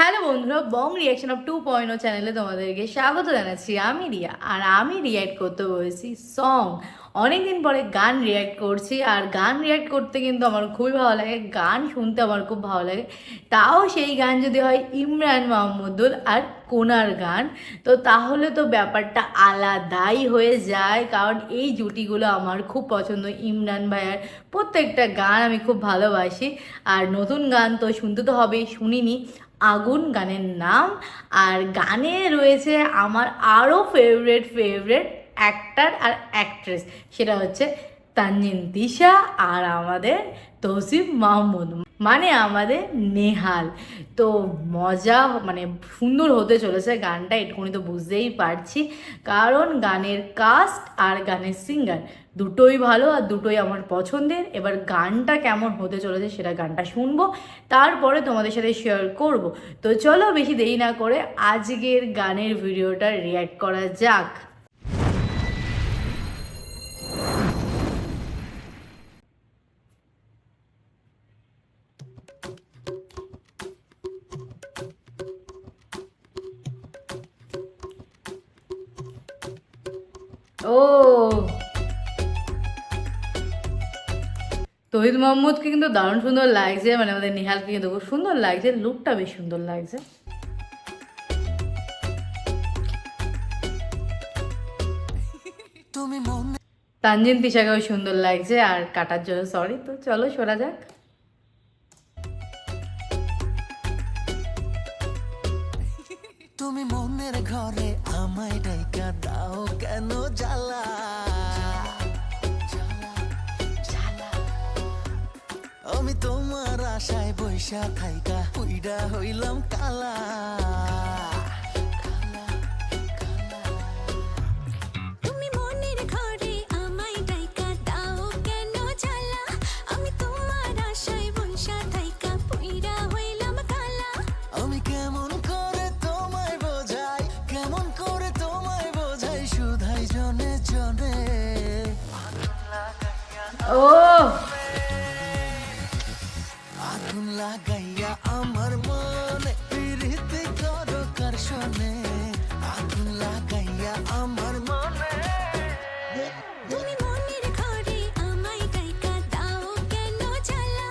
Hello বন্ধুরা, বং reaction of 2.0 চ্যানেলে তোমাদেরকে স্বাগত জানাচ্ছি। আমি রিয়া, আর আমি রিয়্যাক্ট করতে বলেছি সং। অনেকদিন পরে গান রিয়্যাক্ট করছি, আর গান রিয়্যাক্ট করতে কিন্তু আমার খুবই ভালো লাগে, গান শুনতে আমার খুব ভালো লাগে। তাও সেই গান যদি হয় ইমরান মাহমুদুল আর কোনার গান, তো তাহলে তো ব্যাপারটা আলাদাই হয়ে যায়, কারণ এই জুটিগুলো আমার খুব পছন্দ। ইমরান ভাইয়ার প্রত্যেকটা গান আমি খুব ভালোবাসি। আর নতুন গান তো শুনতে তো হবেই, শুনিনি আগুন গানের নাম। আর গানে রয়েছে আমার আরও ফেভারেট অ্যাক্টার আর অ্যাক্ট্রেস, সেটা হচ্ছে তানজিন তিশা আর আমাদের তৌসিফ মাহমুদ, মানে আমাদের নেহাল। তো মজা, মানে সুন্দর হতে চলেছে গানটা, এটুকুনি তো বুঝতেই পারছি, কারণ গানের কাস্ট আর গানের সিঙ্গার দুটোই ভালো আর দুটোই আমার পছন্দের। এবার গানটা কেমন হতে চলেছে সেটা গানটা শুনবো, তারপরে তোমাদের সাথে শেয়ার করব। তো চলো বেশি দেরি না করে আজকের গানের ভিডিওটা রিয়্যাক্ট করা যাক। ও, তহিদ মোহাম্মদকে কিন্তু দারুণ সুন্দর লাগছে, মানে আমাদের নিহালকে কিন্তু খুব সুন্দর লাগছে, লুকটা বেশ সুন্দর লাগছে। তানজিন তিশাকেও সুন্দর লাগছে, আর কাটার জন্য সরি। তো চলো শোনা যাক। তুমি মনের ঘরে আমায় ডাইকা দাও কেন জ্বালা, আমি তোমার আশায় বৈশা থাইকা পুইডা হইলাম কালা। ও, আগুন লাগাইয়া আমার মনে প্রীতি করো কার শোনে, আগুন লাগাইয়া আমার মনে। তুমি মনের ঘরে আমায় ডাইকা দাও কেন জ্বালা,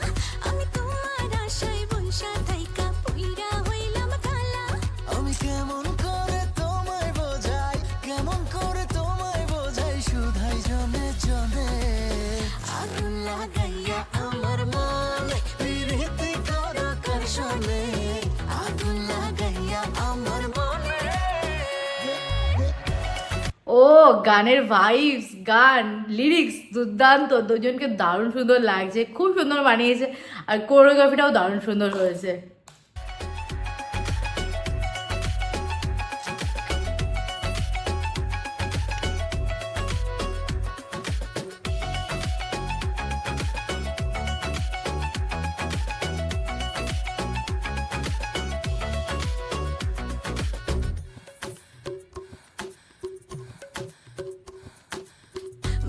আমি তোমার আশায় বৈশা থাইকা পুইরা হইলাম কালা। আমি কেমন করে তোমায় বোঝাই, কেমন করে তোমায় বোঝাই শুধাই জনে জনে। আগুন লাগাইয়া আমার মনে প্রীতি করো কার শোনে, আগুন লাগাইয়া আমার মনে। ও, গানের ভাইবস, গান লিরিক্স দুর্দান্ত, দুজনকে দারুণ সুন্দর লাগছে, খুব সুন্দর বানিয়েছে, আর কোরিওগ্রাফিটাও দারুণ সুন্দর হয়েছে।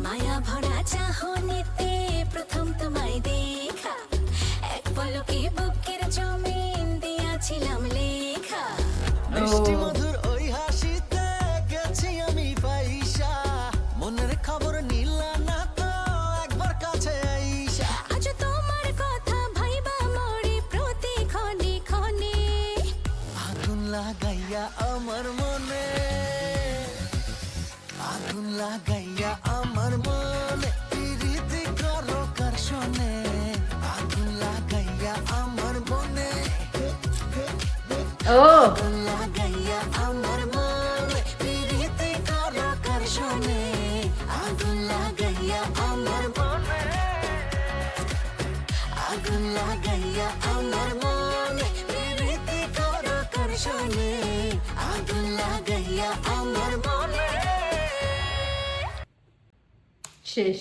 মায়া ভরা চাহনিতে প্রথম তোমায় দেখা, এক পলকে বুকের জমিন দিয়াছিলাম লেখা। মিষ্টি মধুর ওই হাসিতে গেছি আমি পয়সা, মনের খবর নিলা না তো একবার কাছে আইসা। আজ তোমার কথা ভাইবা মরে প্রতি ক্ষণে ক্ষণে, আগুন লাগাইয়া আমার মনে, আগুন লাগাইয়া আমার মনে প্রীতি করো কার শোনে, আগুন লাগাইয়া আমার মনে। ও, আগুন লাগাইয়া আমার মনে প্রীতি করো কার শোনে, আগুন লাগাইয়া আমার মনে। আগুন লাগাইয়া আমার মনে প্রীতি করো কার শোনে, আগুন লাগাইয়া আমার মনে। শেষ।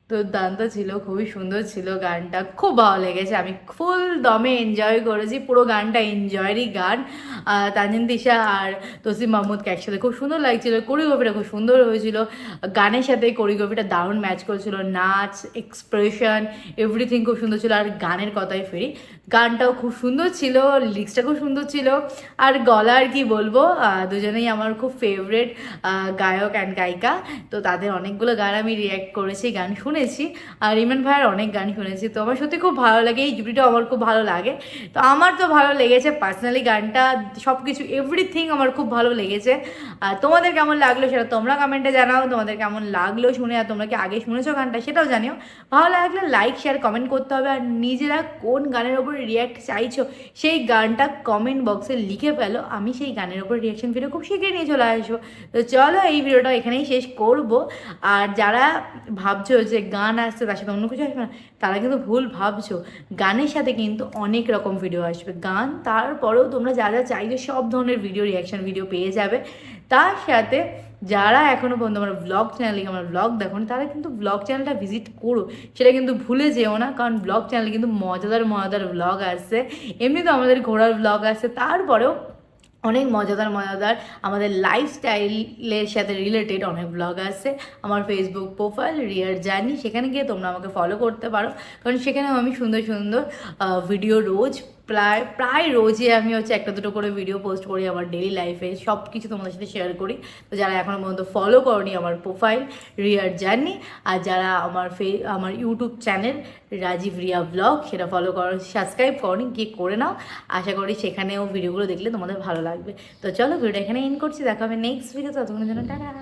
দুর্দান্ত ছিল, খুবই সুন্দর ছিল গানটা, খুব ভালো লেগেছে, আমি ফুল দমে এনজয় করেছি, পুরো গানটা এনজয়েরই গান। তানজিন তিশা আর তসলিম মাহমুদকে একসাথে খুব সুন্দর লাগছিল, কোরিওগ্রাফিটা খুব সুন্দর হয়েছিল, গানের সাথে কোরিওগ্রাফিটা দারুণ ম্যাচ করেছিল, নাচ, এক্সপ্রেশন, এভরিথিং খুব সুন্দর ছিল। আর গানের কথায় ফিরি, গানটাও খুব সুন্দর ছিল, লিরিক্সটা খুব সুন্দর ছিল, আর গলা আর কি বলবো, দুজনেই আমার খুব ফেভারেট গায়ক অ্যান্ড গায়িকা। তো তাদের অনেকগুলো গান আমি রিয়্যাক্ট করেছি, গান শুনেছি, আর ইমরান ভাইয়ের অনেক গান শুনেছি। তো আমার সত্যি খুব ভালো লাগে, এই জুটিটাও আমার খুব ভালো লাগে। তো আমার তো ভালো লেগেছে পার্সোনালি গানটা, সব কিছু এভরিথিং আমার খুব ভালো লেগেছে। আর তোমাদের কেমন লাগলো সেটা তোমরা কমেন্টে জানাও, তোমাদের কেমন লাগলো শুনে, আর তোমরা কি আগে শুনেছো গানটা সেটাও জানিও। ভালো লাগলে লাইক শেয়ার কমেন্ট করতে হবে, আর নিজেরা কোন গানের ওপর রিয়্যাক্ট চাইছো সেই গানটা কমেন্ট বক্সে লিখে ফেলো, আমি সেই গানের ওপর রিয়াকশন ভিডিও খুব শীঘ্রই নিয়ে চলে আসবো। তো চলো এই ভিডিওটা এখানেই শেষ করব। আর যারা ভাবছো যে গান আসছে তার সাথে অন্য কিছু আসবে না, তারা কিন্তু ভুল ভাবছো, গানের সাথে কিন্তু অনেক রকম ভিডিও আসবে, গান তারপরেও তোমরা যা যা চাইছো সব ধরনের ভিডিও, রিয়াকশন ভিডিও পেয়ে যাবে। তার সাথে যারা এখনও পর্যন্ত আমার ব্লগ চ্যানেলে আমার ব্লগ দেখো না, তারা কিন্তু ব্লগ চ্যানেলটা ভিজিট করো, সেটা কিন্তু ভুলে যেও না, কারণ ব্লগ চ্যানেলে কিন্তু মজাদার মজাদার ব্লগ আসছে। এমনি তো আমাদের ঘোরার ব্লগ আসছে, তারপরেও অনেক মজাদার মজাদার আমাদের লাইফস্টাইলের সাথে রিলেটেড অনেক ব্লগ আসছে। আমার ফেসবুক প্রোফাইল রিয়ার জার্নি, সেখানে গিয়ে তোমরা আমাকে ফলো করতে পারো, কারণ সেখানেও আমি সুন্দর সুন্দর ভিডিও রোজ প্রায় রোজই আমি হচ্ছে একটা দুটো করে ভিডিও পোস্ট করি, আমার ডেলি লাইফে সব কিছু তোমাদের সাথে শেয়ার করি। তো যারা এখনও পর্যন্ত ফলো করনি আমার প্রোফাইল রিয়ার জার্নি, আর যারা আমার YouTube channel Rajib Riya vlog সেটা ফলো করো, সাবস্ক্রাইব করনি, গিয়ে করে নাও। আশা করি সেখানেও ভিডিওগুলো দেখলে তোমাদের ভালো লাগবে। তো চলো ভিডিওটা এখানে এন্ড করছি, দেখা হবে নেক্সট ভিডিও, ততক্ষণের জন্য টাটা।